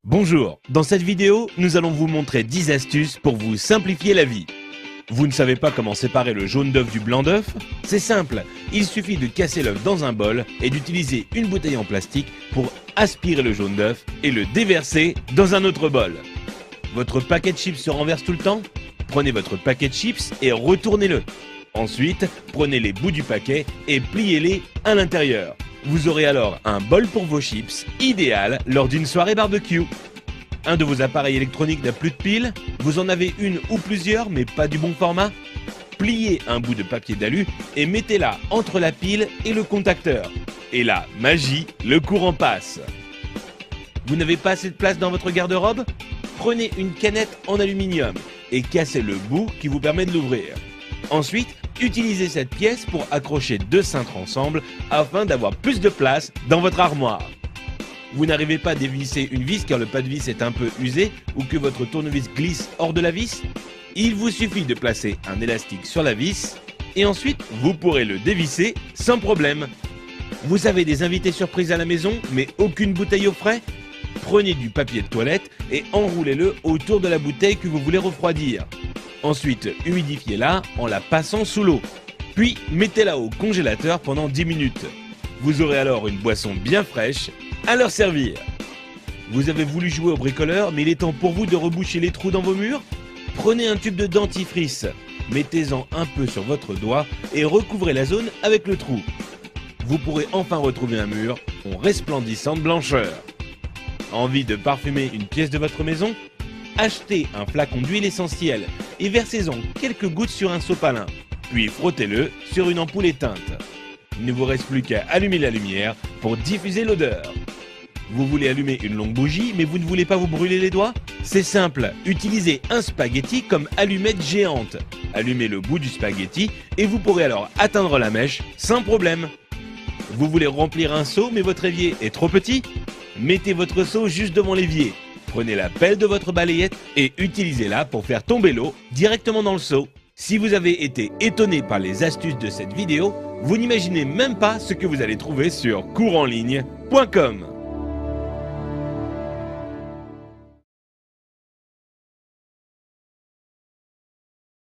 Bonjour, dans cette vidéo, nous allons vous montrer 10 astuces pour vous simplifier la vie. Vous ne savez pas comment séparer le jaune d'œuf du blanc d'œuf? C'est simple, il suffit de casser l'œuf dans un bol et d'utiliser une bouteille en plastique pour aspirer le jaune d'œuf et le déverser dans un autre bol. Votre paquet de chips se renverse tout le temps? Prenez votre paquet de chips et retournez-le. Ensuite, prenez les bouts du paquet et pliez-les à l'intérieur. Vous aurez alors un bol pour vos chips, idéal lors d'une soirée barbecue. Un de vos appareils électroniques n'a plus de pile? Vous en avez une ou plusieurs mais pas du bon format? Pliez un bout de papier d'alu et mettez-la entre la pile et le contacteur. Et là, magie, le courant passe. Vous n'avez pas assez de place dans votre garde-robe? Prenez une canette en aluminium et cassez le bout qui vous permet de l'ouvrir. Ensuite, utilisez cette pièce pour accrocher deux cintres ensemble afin d'avoir plus de place dans votre armoire. Vous n'arrivez pas à dévisser une vis car le pas de vis est un peu usé ou que votre tournevis glisse hors de la vis? Il vous suffit de placer un élastique sur la vis et ensuite vous pourrez le dévisser sans problème. Vous avez des invités surprises à la maison mais aucune bouteille au frais? Prenez du papier de toilette et enroulez-le autour de la bouteille que vous voulez refroidir. Ensuite, humidifiez-la en la passant sous l'eau. Puis, mettez-la au congélateur pendant 10 minutes. Vous aurez alors une boisson bien fraîche à leur servir. Vous avez voulu jouer au bricoleur, mais il est temps pour vous de reboucher les trous dans vos murs? Prenez un tube de dentifrice, mettez-en un peu sur votre doigt et recouvrez la zone avec le trou. Vous pourrez enfin retrouver un mur en resplendissant de blancheur. Envie de parfumer une pièce de votre maison? Achetez un flacon d'huile essentielle et versez-en quelques gouttes sur un sopalin, puis frottez-le sur une ampoule éteinte. Il ne vous reste plus qu'à allumer la lumière pour diffuser l'odeur. Vous voulez allumer une longue bougie mais vous ne voulez pas vous brûler les doigts? C'est simple, utilisez un spaghetti comme allumette géante. Allumez le bout du spaghetti et vous pourrez alors atteindre la mèche sans problème. Vous voulez remplir un seau mais votre évier est trop petit? Mettez votre seau juste devant l'évier. Prenez la pelle de votre balayette et utilisez-la pour faire tomber l'eau directement dans le seau. Si vous avez été étonné par les astuces de cette vidéo, vous n'imaginez même pas ce que vous allez trouver sur couranligne.com.